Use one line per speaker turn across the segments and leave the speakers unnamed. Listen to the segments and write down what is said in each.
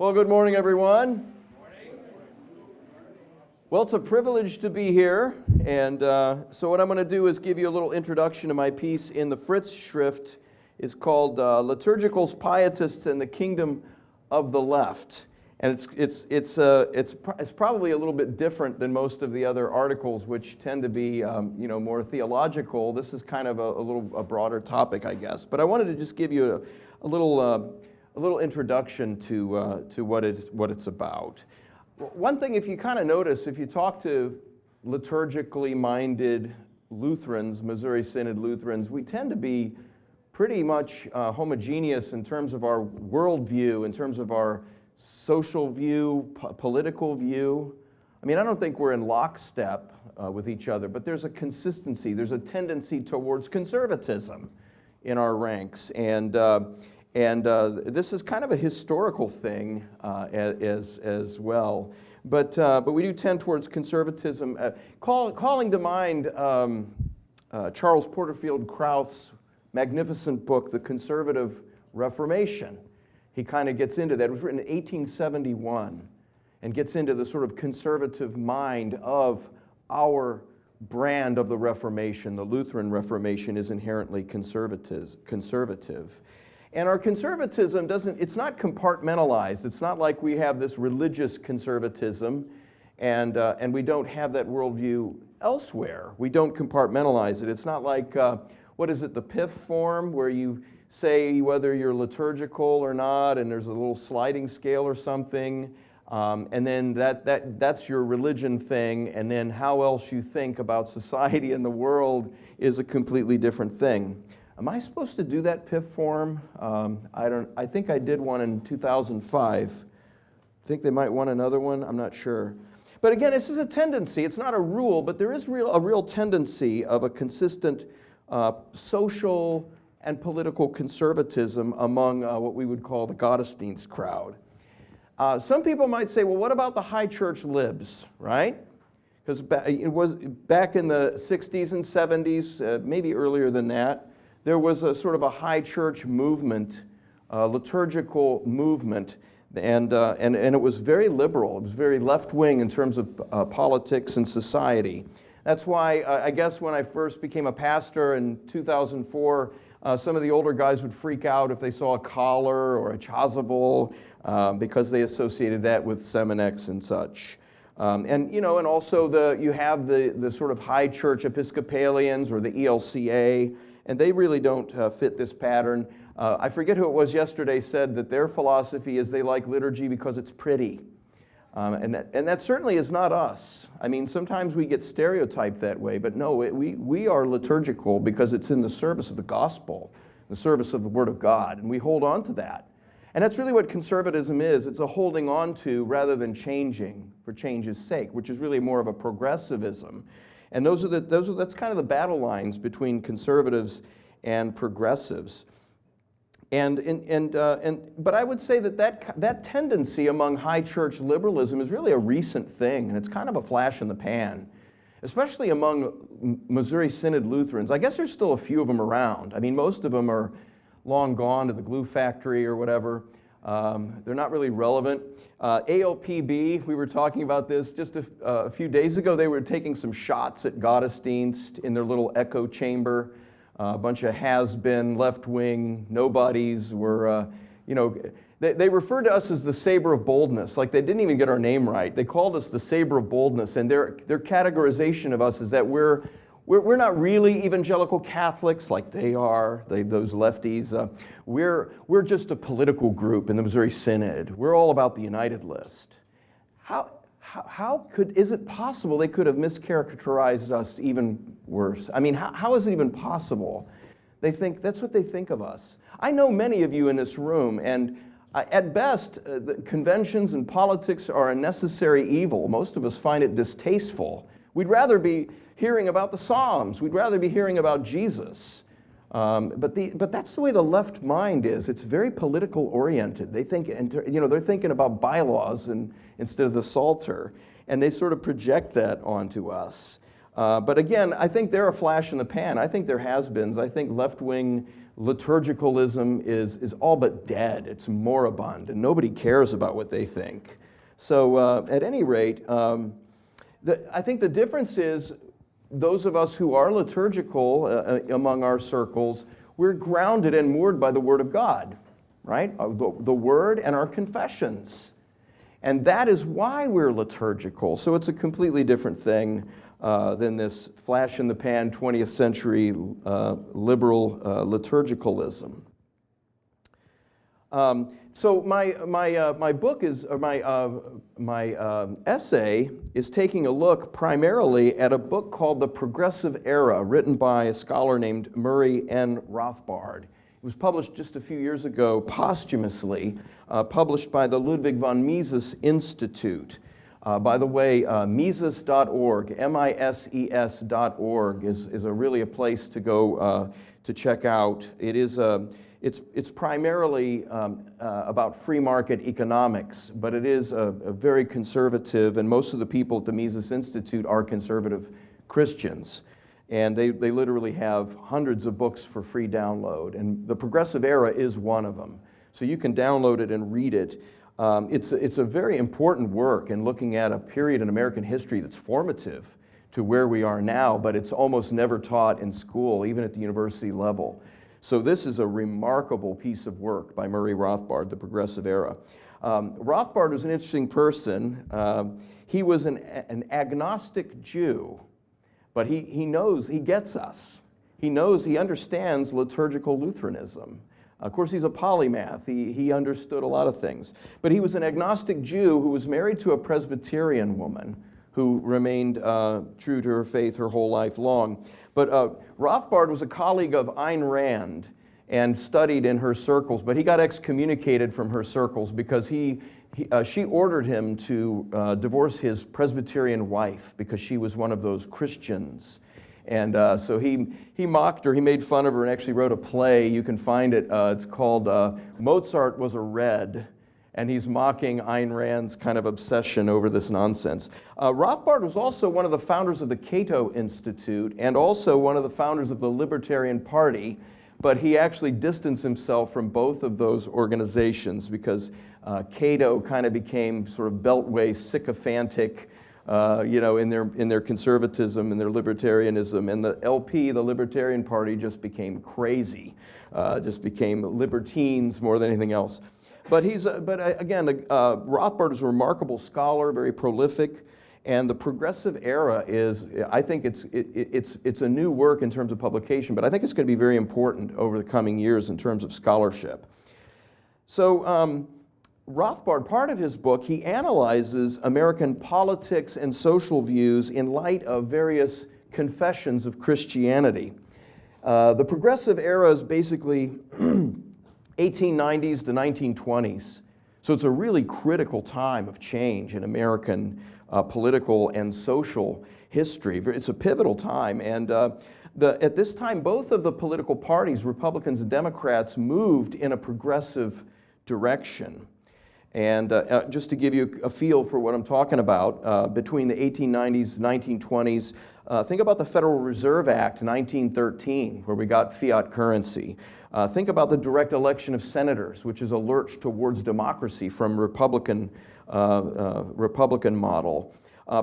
Well, good morning, everyone. Well, it's a privilege to be here, and so what I'm going to do is give you a little introduction to my piece in the Fritz Schrift. It's called Liturgicals, Pietists, and the Kingdom of the Left. And it's probably a little bit different than most of the other articles, which tend to be more theological. This is kind of a broader topic, I guess. But I wanted to just give you a little introduction to what it's about. One thing, if you kind of notice, if you talk to liturgically minded Lutherans, Missouri Synod Lutherans, we tend to be pretty much homogeneous in terms of our worldview, in terms of our social view, political view. I mean, I don't think we're in lockstep with each other, but there's a consistency, there's a tendency towards conservatism in our ranks. And this is kind of a historical thing as well. But we do tend towards conservatism. Calling to mind Charles Porterfield Krauth's magnificent book, The Conservative Reformation. He kind of gets into that. It was written in 1871 and gets into the sort of conservative mind of our brand of the Reformation. The Lutheran Reformation is inherently conservative. And our conservatism it's not compartmentalized. It's not like we have this religious conservatism and we don't have that worldview elsewhere. We don't compartmentalize it. It's not like, what is it, the PIF form, where you say whether you're liturgical or not, and there's a little sliding scale or something, and then that's your religion thing, and then how else you think about society and the world is a completely different thing. Am I supposed to do that PIF form? I think I did one in 2005. I think they might want another one. I'm not sure. But again, this is a tendency. It's not a rule, but there is a real tendency of a consistent social and political conservatism among what we would call the Gottesdienst crowd. Some people might say, well, what about the high church libs, right? Because it was back in the 60s and 70s, maybe earlier than that, there was a sort of a high church movement, liturgical movement, and it was very liberal. It was very left-wing in terms of politics and society. That's why I guess when I first became a pastor in 2004, some of the older guys would freak out if they saw a collar or a chasuble because they associated that with Seminex and such. And also you have the sort of high church Episcopalians or the ELCA, and they really don't fit this pattern. I forget who it was yesterday said that their philosophy is they like liturgy because it's pretty. And that certainly is not us. I mean, sometimes we get stereotyped that way, but no, we are liturgical because it's in the service of the gospel, the service of the Word of God, and we hold on to that. And that's really what conservatism is. It's a holding on to rather than changing for change's sake, which is really more of a progressivism. And that's kind of the battle lines between conservatives and progressives. But I would say that tendency among high church liberalism is really a recent thing, and it's kind of a flash in the pan, especially among Missouri Synod Lutherans. I guess there's still a few of them around. I mean, most of them are long gone to the glue factory or whatever. They're not really relevant. ALPB, we were talking about this just a few days ago. They were taking some shots at Gottesdienst in their little echo chamber. A bunch of has-been, left-wing nobodies were, they referred to us as the saber of boldness, like they didn't even get our name right. They called us the saber of boldness, and their categorization of us is that we're not really evangelical Catholics like they are, those lefties. We're just a political group in the Missouri Synod. We're all about the United List. Is it possible they could have mischaracterized us even worse? I mean, how is it even possible? That's what they think of us. I know many of you in this room, and at best, the conventions and politics are a necessary evil. Most of us find it distasteful. We'd rather be hearing about the Psalms. We'd rather be hearing about Jesus. But that's the way the left mind is. It's very political oriented. They think, they're thinking about bylaws instead of the Psalter, and they sort of project that onto us. But again, I think they're a flash in the pan. I think they're has-beens. I think left-wing liturgicalism is all but dead. It's moribund, and nobody cares about what they think. So at any rate, I think the difference is those of us who are liturgical among our circles, we're grounded and moored by the Word of God, right? The Word and our confessions. And that is why we're liturgical. So it's a completely different thing than this flash-in-the-pan 20th century liberal liturgicalism. So my book is, or my essay is taking a look primarily at a book called The Progressive Era, written by a scholar named Murray N. Rothbard. It was published just a few years ago posthumously, published by the Ludwig von Mises Institute. By the way, Mises.org, mises.org is really a place to go to check out. It is it's primarily about free market economics, but it is a very conservative, and most of the people at the Mises Institute are conservative Christians. And they literally have hundreds of books for free download, and The Progressive Era is one of them. So you can download it and read it. It's a very important work in looking at a period in American history that's formative to where we are now, but it's almost never taught in school, even at the university level. So this is a remarkable piece of work by Murray Rothbard, The Progressive Era. Rothbard was an interesting person. He was an agnostic Jew, but he knows, he gets us. He knows, he understands liturgical Lutheranism. Of course, he's a polymath. He understood a lot of things. But he was an agnostic Jew who was married to a Presbyterian woman who remained true to her faith her whole life long. But Rothbard was a colleague of Ayn Rand and studied in her circles, but he got excommunicated from her circles because she ordered him to divorce his Presbyterian wife because she was one of those Christians. And so he mocked her, he made fun of her, and actually wrote a play. You can find it. It's called Mozart Was a Red, and he's mocking Ayn Rand's kind of obsession over this nonsense. Rothbard was also one of the founders of the Cato Institute and also one of the founders of the Libertarian Party, but he actually distanced himself from both of those organizations because Cato kind of became sort of beltway sycophantic, in their conservatism and their libertarianism, and the LP, the Libertarian Party, just became crazy, just became libertines more than anything else. But Rothbard is a remarkable scholar, very prolific, and The Progressive Era is, I think it's a new work in terms of publication, but I think it's going to be very important over the coming years in terms of scholarship. So Rothbard, part of his book, he analyzes American politics and social views in light of various confessions of Christianity. The Progressive Era is basically 1890s to 1920s. So it's a really critical time of change in American political and social history. It's a pivotal time. And at this time, both of the political parties, Republicans and Democrats, moved in a progressive direction. And just to give you a feel for what I'm talking about, between the 1890s and 1920s, think about the Federal Reserve Act, 1913, where we got fiat currency. Think about the direct election of senators, which is a lurch towards democracy from Republican model.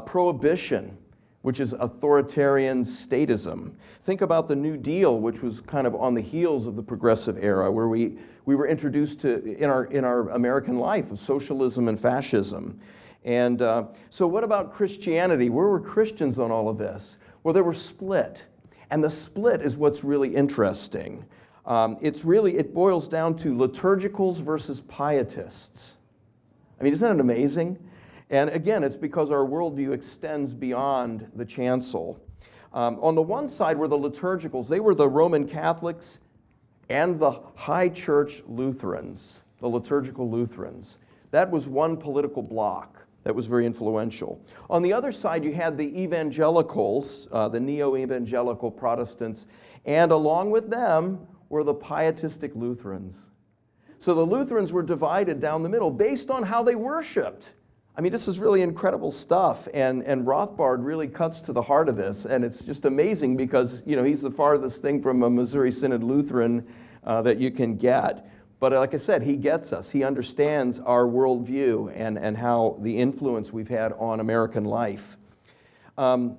Prohibition, which is authoritarian statism. Think about the New Deal, which was kind of on the heels of the Progressive Era, where we were introduced to, in our American life, of socialism and fascism. And so what about Christianity? Where were Christians on all of this? Well, they were split. And the split is what's really interesting. It boils down to liturgicals versus pietists. I mean, isn't it amazing? And again, it's because our worldview extends beyond the chancel. On the one side were the liturgicals. They were the Roman Catholics and the High Church Lutherans, the liturgical Lutherans. That was one political bloc that was very influential. On the other side, you had the evangelicals, the neo-evangelical Protestants, and along with them were the pietistic Lutherans. So the Lutherans were divided down the middle based on how they worshiped. I mean, this is really incredible stuff, and Rothbard really cuts to the heart of this, and it's just amazing because, he's the farthest thing from a Missouri Synod Lutheran that you can get. But like I said, he gets us. He understands our worldview and how the influence we've had on American life. So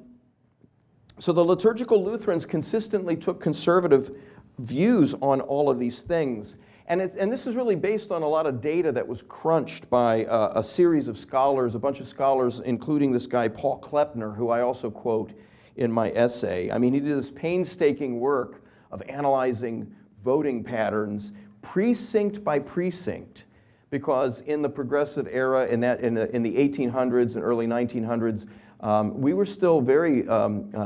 the liturgical Lutherans consistently took conservative views on all of these things. And this is really based on a lot of data that was crunched by a series of scholars, a bunch of scholars, including this guy, Paul Kleppner, who I also quote in my essay. I mean, he did this painstaking work of analyzing voting patterns precinct by precinct, because in the progressive era, in the 1800s and early 1900s, we were still very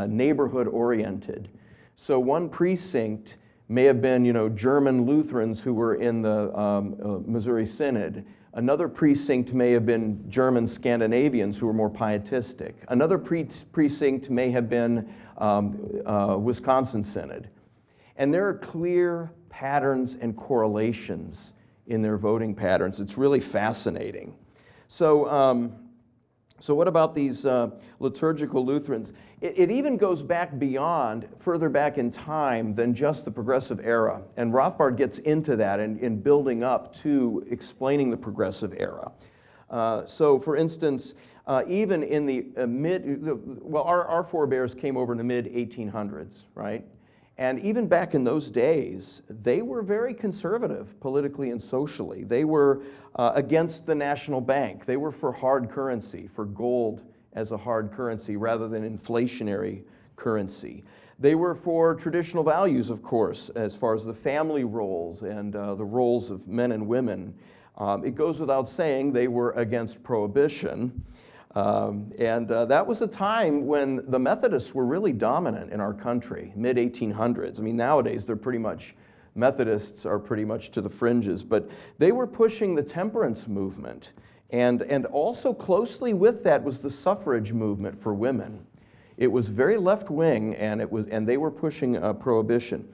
neighborhood oriented. So one precinct may have been, German Lutherans who were in the Missouri Synod. Another precinct may have been German Scandinavians who were more pietistic. Another precinct may have been Wisconsin Synod. And there are clear patterns and correlations in their voting patterns. It's really fascinating. So what about these liturgical Lutherans? It even goes back beyond, further back in time than just the progressive era. And Rothbard gets into that in building up to explaining the progressive era. So for instance, even in the our forebears came over in the mid-1800s, right? And even back in those days, they were very conservative politically and socially. They were against the national bank. They were for hard currency, for gold as a hard currency rather than inflationary currency. They were for traditional values, of course, as far as the family roles and the roles of men and women. It goes without saying they were against prohibition. That was a time when the Methodists were really dominant in our country, mid-1800s. I mean, nowadays Methodists are pretty much to the fringes, but they were pushing the temperance movement. And also closely with that was the suffrage movement for women. It was very left-wing, and they were pushing prohibition.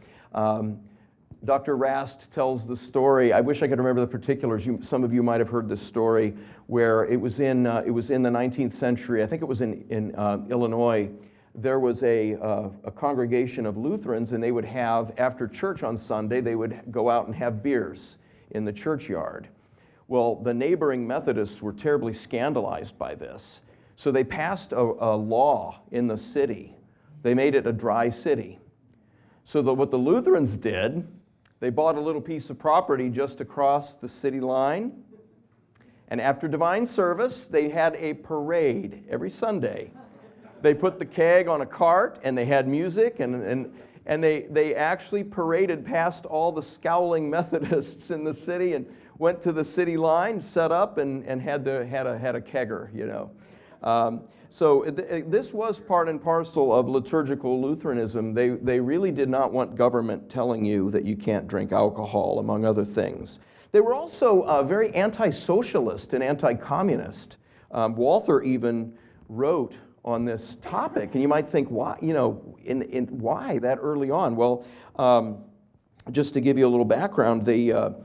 Dr. Rast tells the story. I wish I could remember the particulars. Some of you might have heard this story, where it was in the 19th century. I think it was in Illinois. There was a congregation of Lutherans, and they would have, after church on Sunday, they would go out and have beers in the churchyard. Well, the neighboring Methodists were terribly scandalized by this. So they passed a law in the city. They made it a dry city. So what the Lutherans did, they bought a little piece of property just across the city line. And after divine service, they had a parade every Sunday. They put the keg on a cart, and they had music, and they actually paraded past all the scowling Methodists in the city and went to the city line, set up, and had a kegger, So this was part and parcel of liturgical Lutheranism. They really did not want government telling you that you can't drink alcohol, among other things. They were also very anti-socialist and anti-communist. Walther even wrote on this topic, and you might think, why? Why that early on? Well, just to give you a little background, the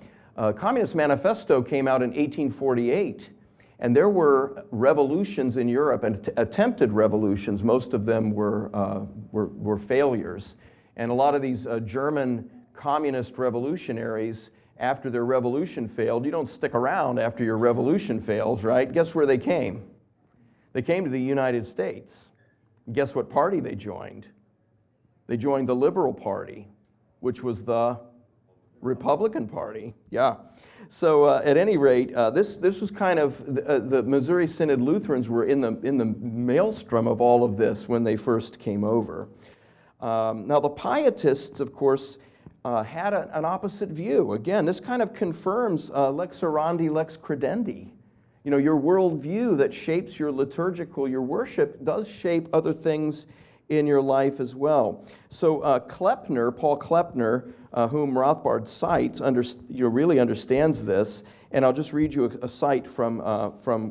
Communist Manifesto came out in 1848. And there were revolutions in Europe, and attempted revolutions. Most of them were failures. And a lot of these German communist revolutionaries, after their revolution failed, you don't stick around after your revolution fails, right? Guess where they came? They came to the United States. Guess what party they joined? They joined the Liberal Party, which was the Republican Party. Yeah. So at any rate, this was kind of, the Missouri Synod Lutherans were in the maelstrom of all of this when they first came over. Now the Pietists, of course, had an opposite view. Again, this kind of confirms lex orandi, lex credendi. Your worldview that shapes your liturgical, your worship, does shape other things in your life as well. So Paul Kleppner, whom Rothbard cites, really understands this, and I'll just read you a cite from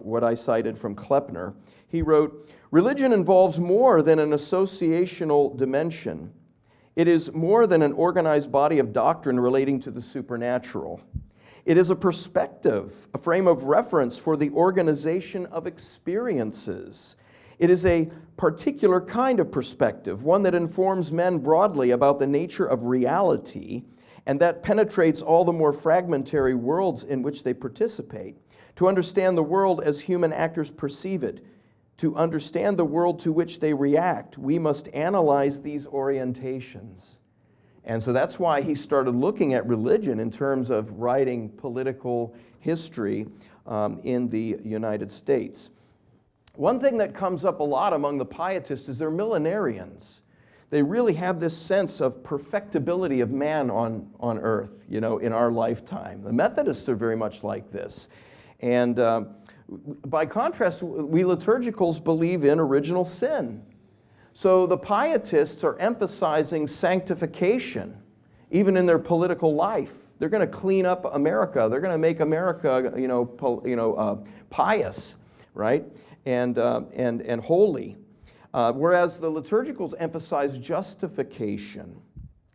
what I cited from Kleppner. He wrote, "Religion involves more than an associational dimension. It is more than an organized body of doctrine relating to the supernatural. It is a perspective, a frame of reference for the organization of experiences. It is a particular kind of perspective, one that informs men broadly about the nature of reality and that penetrates all the more fragmentary worlds in which they participate. To understand the world as human actors perceive it, to understand the world to which they react, we must analyze these orientations. And so that's why he started looking at religion in terms of writing political history in the United States. One thing that comes up a lot among the Pietists is they're millenarians. They really have this sense of perfectibility of man on earth, in our lifetime. The Methodists are very much like this. And by contrast, we liturgicals believe in original sin. So the Pietists are emphasizing sanctification, even in their political life. They're going to clean up America. They're going to make America, pious, right, and holy. Whereas the liturgicals emphasize justification.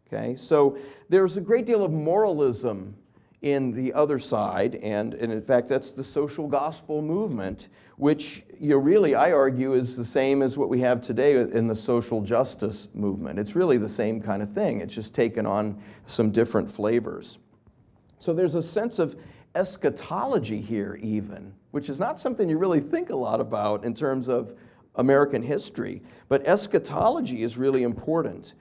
Okay, so there's a great deal of moralism in the other side, and in fact, that's the social gospel movement, which really, I argue, is the same as what we have today in the social justice movement. It's really the same kind of thing. It's just taken on some different flavors. So there's a sense of eschatology here even, which is not something you really think a lot about in terms of American history, but eschatology is really important.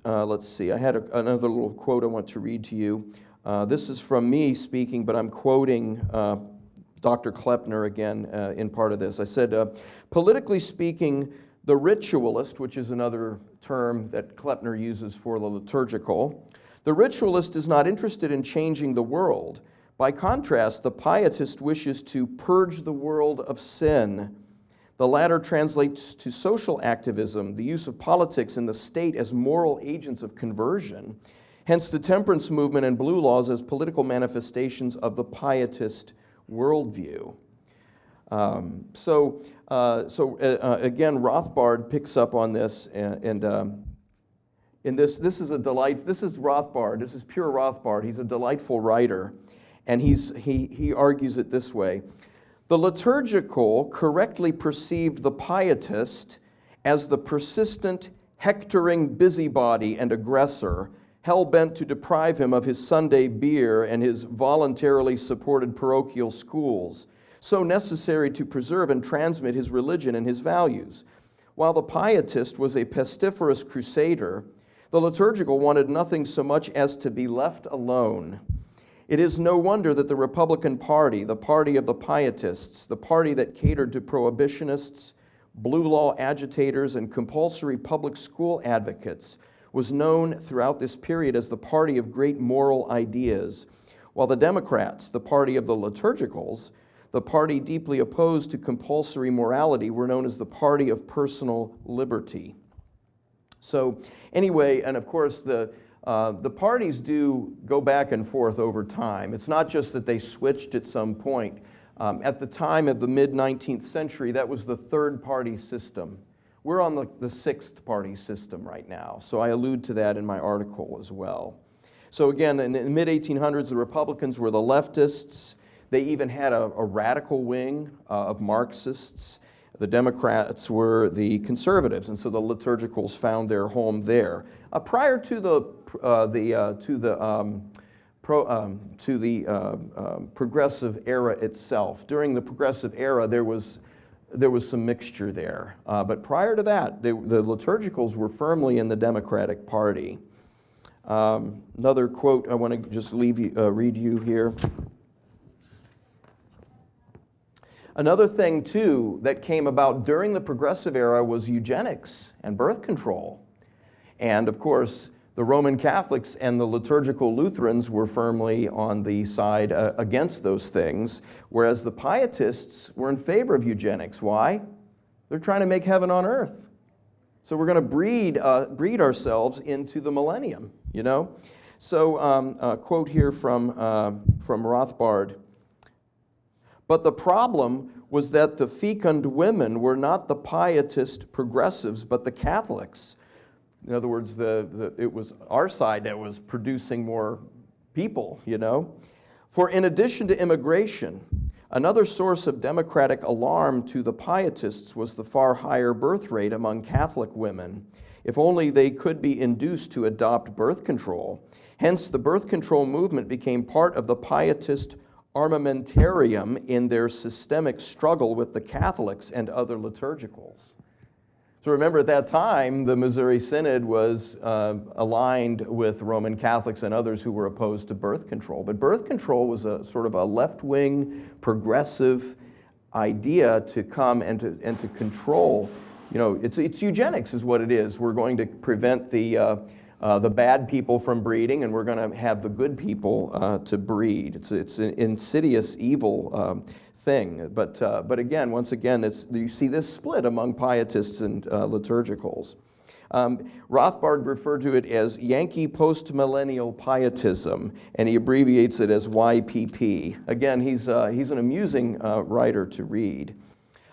Let's see, I had another little quote I want to read to you. This is from me speaking, but I'm quoting Dr. Klepner again in part of this. I said, politically speaking, the ritualist, which is another term that Klepner uses for the liturgical, the ritualist is not interested in changing the world. By contrast, the pietist wishes to purge the world of sin. The latter translates to social activism, the use of politics and the state as moral agents of conversion. Hence the temperance movement and blue laws as political manifestations of the pietist worldview. Again, Rothbard picks up on this, and this is a delight. This is Rothbard. This is pure Rothbard. He's a delightful writer, and he argues it this way. The liturgical correctly perceived the pietist as the persistent, hectoring busybody and aggressor, hell-bent to deprive him of his Sunday beer and his voluntarily supported parochial schools, so necessary to preserve and transmit his religion and his values. While the pietist was a pestiferous crusader, the liturgical wanted nothing so much as to be left alone. It is no wonder that the Republican Party, the party of the pietists, the party that catered to prohibitionists, blue law agitators, and compulsory public school advocates, was known throughout this period as the party of great moral ideas, while the Democrats, the party of the liturgicals, the party deeply opposed to compulsory morality, were known as the party of personal liberty. So anyway, and of course the parties do go back and forth over time. It's not just that they switched at some point. At the time of the mid-19th century, that was the third party system. We're on the sixth party system right now, so I allude to that in my article as well. So again, in the mid-1800s, the Republicans were the leftists. They even had a radical wing of Marxists. The Democrats were the conservatives, and so the liturgicals found their home there. Prior to the progressive era itself, during the progressive era, there was some mixture there. But prior to that, the liturgicals were firmly in the Democratic Party. Another quote I want to just read you here. Another thing, too, that came about during the progressive era was eugenics and birth control. And, of course, the Roman Catholics and the liturgical Lutherans were firmly on the side against those things, whereas the Pietists were in favor of eugenics. Why? They're trying to make heaven on earth. So we're going to breed ourselves into the millennium, So a quote here from Rothbard. But the problem was that the fecund women were not the pietist progressives, but the Catholics. In other words, it was our side that was producing more people, For in addition to immigration, another source of democratic alarm to the pietists was the far higher birth rate among Catholic women. If only they could be induced to adopt birth control. Hence, the birth control movement became part of the Pietist armamentarium in their systemic struggle with the Catholics and other liturgicals. So remember, at that time, the Missouri Synod was aligned with Roman Catholics and others who were opposed to birth control. But birth control was a sort of a left-wing, progressive idea to come and to control. It's eugenics is what it is. We're going to prevent the bad people from breeding, and we're going to have the good people to breed. It's an insidious, evil thing. But again, once again, you see this split among Pietists and liturgicals. Rothbard referred to it as Yankee postmillennial pietism, and he abbreviates it as YPP. Again, he's an amusing writer to read.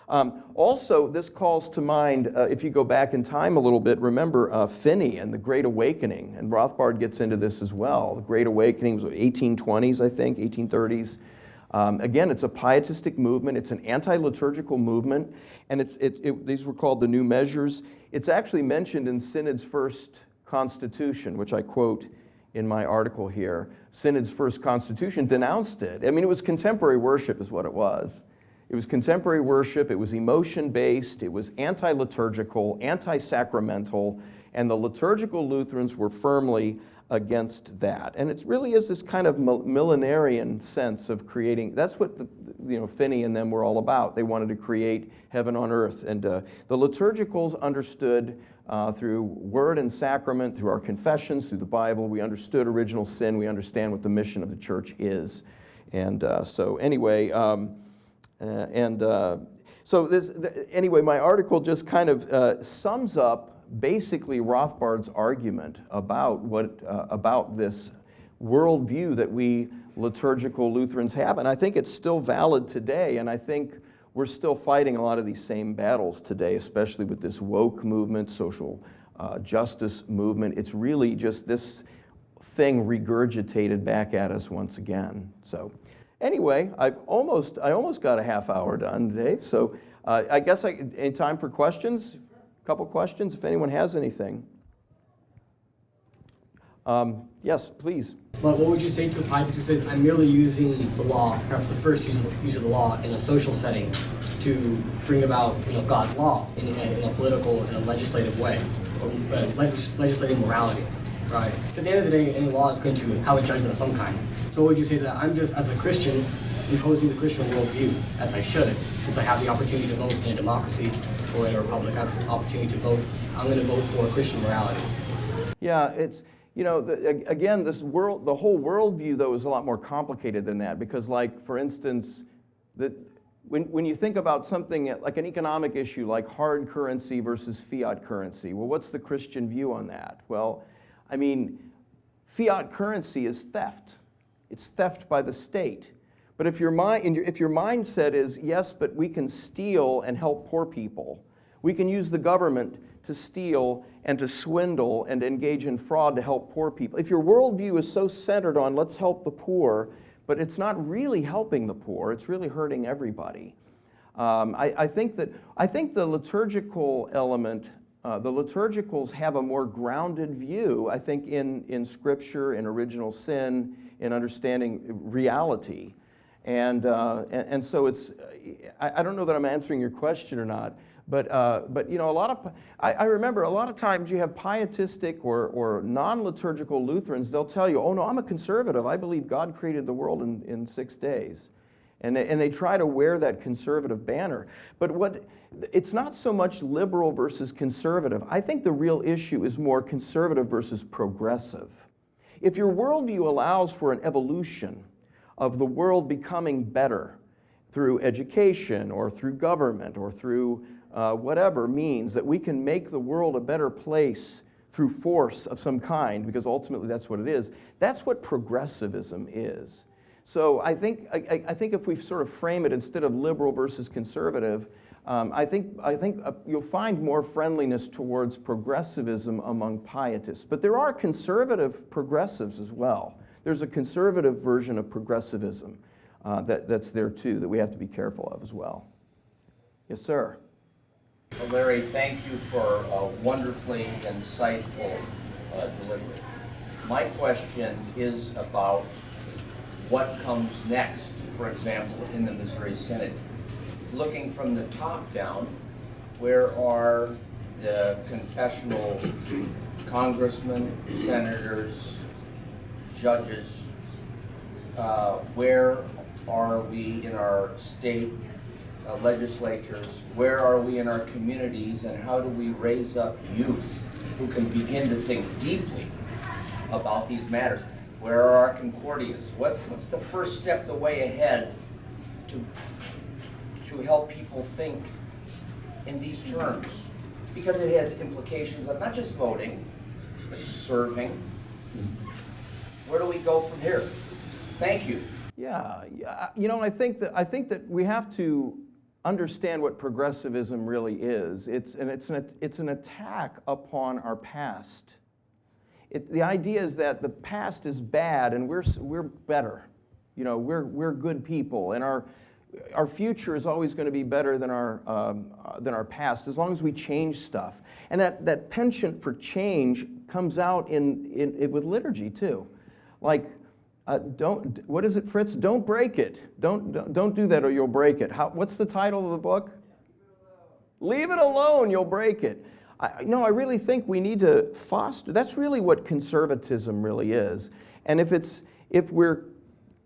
Also, this calls to mind, if you go back in time a little bit, remember Finney and the Great Awakening, and Rothbard gets into this as well. The Great Awakening was 1820s, I think, 1830s. Again, it's a pietistic movement. It's an anti-liturgical movement, and these were called the New Measures. It's actually mentioned in Synod's first constitution, which I quote in my article here. Synod's first constitution denounced it. I mean, it was contemporary worship is what it was. It was contemporary worship. It was emotion-based. It was anti-liturgical, anti-sacramental, and the liturgical Lutherans were firmly against that. And it really is this kind of millenarian sense of creating. That's what Finney and them were all about. They wanted to create heaven on earth. And the liturgicals understood through word and sacrament, through our confessions, through the Bible, we understood original sin. We understand what the mission of the church is. And anyway, my article just kind of sums up basically Rothbard's argument about this worldview that we liturgical Lutherans have, and I think it's still valid today, and I think we're still fighting a lot of these same battles today, especially with this woke movement, social justice movement. It's really just this thing regurgitated back at us once again. So anyway, I almost got a half hour done, Dave, so I guess any time for questions? Couple questions, if anyone has anything. Yes, please.
But what would you say to a pietist who says, I'm merely using the law, perhaps the first use of the law in a social setting to bring about God's law in a political and a legislative way, or legislative morality, right? So at the end of the day, any law is going to have a judgment of some kind. So would you say that I'm just, as a Christian, imposing the Christian worldview, as I should, since I have the opportunity to vote in a democracy or in a republic, I have the opportunity to vote, I'm going to vote for Christian morality.
Yeah, it's, again, the whole worldview, though, is a lot more complicated than that, because, like, for instance, when you think about something like an economic issue like hard currency versus fiat currency, well, what's the Christian view on that? Well, I mean, fiat currency is theft. It's theft by the state. But if your mindset is, yes, but we can steal and help poor people, we can use the government to steal and to swindle and engage in fraud to help poor people. If your worldview is so centered on let's help the poor, but it's not really helping the poor, it's really hurting everybody. I think the liturgical element, the liturgicals have a more grounded view, I think, in Scripture, in original sin, in understanding reality. And so it's, I don't know that I'm answering your question or not, but I remember a lot of times you have pietistic or non-liturgical Lutherans, they'll tell you, oh no, I'm a conservative, I believe God created the world in 6 days. And they try to wear that conservative banner. But it's not so much liberal versus conservative. I think the real issue is more conservative versus progressive. If your worldview allows for an evolution of the world becoming better through education or through government or through whatever means, that we can make the world a better place through force of some kind, because ultimately that's what it is. That's what progressivism is. So I think if we sort of frame it instead of liberal versus conservative, I think you'll find more friendliness towards progressivism among pietists. But there are conservative progressives as well. There's a conservative version of progressivism that's there too that we have to be careful of as well. Yes, sir.
Well, Larry, thank you for a wonderfully insightful delivery. My question is about what comes next, for example, in the Missouri Synod. Looking from the top down, where are the confessional congressmen, senators, judges? Where are we in our state legislatures? Where are we in our communities? And how do we raise up youth who can begin to think deeply about these matters? Where are our concordias? What's the first step, the way ahead to help people think in these terms? Because it has implications of not just voting, but serving. Where do we go from here? Thank you.
Yeah, you know, I think that we have to understand what progressivism really is. It's an attack upon our past. The idea is that the past is bad and we're better. You know, we're good people, and our future is always going to be better than our past, as long as we change stuff. And that penchant for change comes out with liturgy too. Like, what is it, Fritz? Don't break it. Don't do that or you'll break it. What's the title of the book? Leave it alone, you'll break it. I really think we need to foster. That's really what conservatism really is. And if we're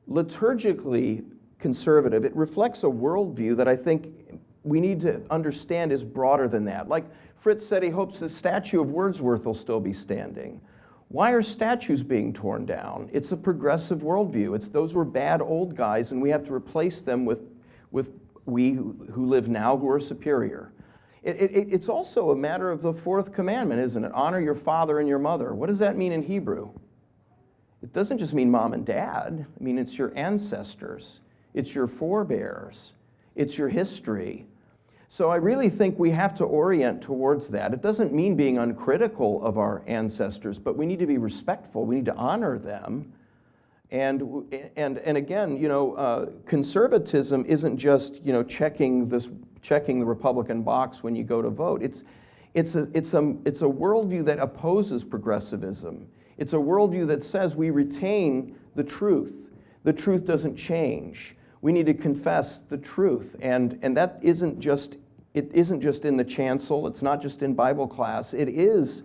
liturgically conservative, it reflects a worldview that I think we need to understand is broader than that. Like Fritz said, he hopes the statue of Wordsworth will still be standing. Why are statues being torn down? It's a progressive worldview. Those were bad old guys, and we have to replace them with we who live now who are superior. It's also a matter of the fourth commandment, isn't it? Honor your father and your mother. What does that mean in Hebrew? It doesn't just mean mom and dad. I mean, it's your ancestors. It's your forebears. It's your history. So I really think we have to orient towards that. It doesn't mean being uncritical of our ancestors, but we need to be respectful. We need to honor them. And again, you know, conservatism isn't just, you know, checking the Republican box when you go to vote. It's a worldview that opposes progressivism. It's a worldview that says we retain the truth. The truth doesn't change. We need to confess the truth, and that isn't just in the chancel. It's not just in Bible class. It is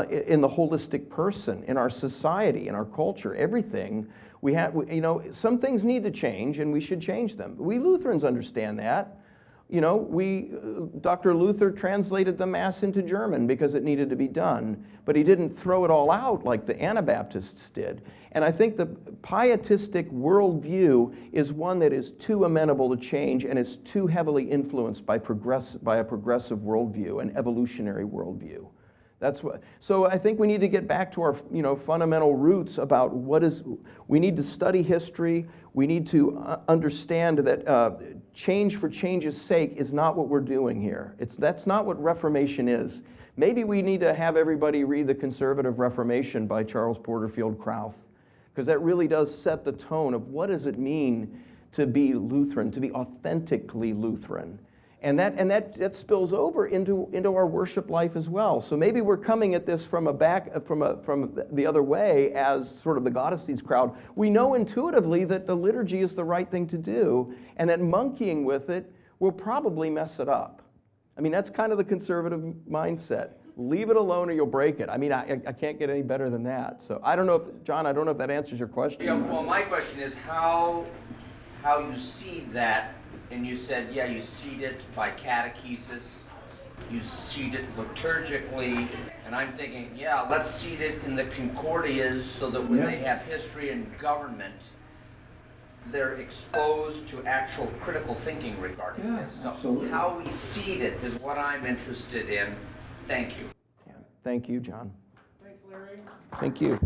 in the holistic person, in our society, in our culture, everything. You know, some things need to change, and we should change them. We Lutherans understand that. You know, Dr. Luther translated the Mass into German because it needed to be done, but he didn't throw it all out like the Anabaptists did. And I think the pietistic worldview is one that is too amenable to change and is too heavily influenced by a progressive worldview, an evolutionary worldview. So I think we need to get back to our, you know, fundamental roots about we need to study history. We need to understand that change for change's sake is not what we're doing here. That's not what Reformation is. Maybe we need to have everybody read The Conservative Reformation by Charles Porterfield Krauth, because that really does set the tone of what does it mean to be Lutheran, to be authentically Lutheran. And that spills over into our worship life as well. So maybe we're coming at this from the other way as sort of the Gottesdienst crowd. We know intuitively that the liturgy is the right thing to do, and that monkeying with it will probably mess it up. I mean, that's kind of the conservative mindset. Leave it alone or you'll break it. I mean, I can't get any better than that. So I don't know if, John, if that answers your question.
Yeah, well, my question is how you seed that. And you said, yeah, you seed it by catechesis, you seed it liturgically, and I'm thinking, yeah, let's seed it in the concordias so that when they have history and government, they're exposed to actual critical thinking regarding this. So absolutely. How we seed it is what I'm interested in. Thank you.
Yeah. Thank you, John.
Thanks, Larry.
Thank you.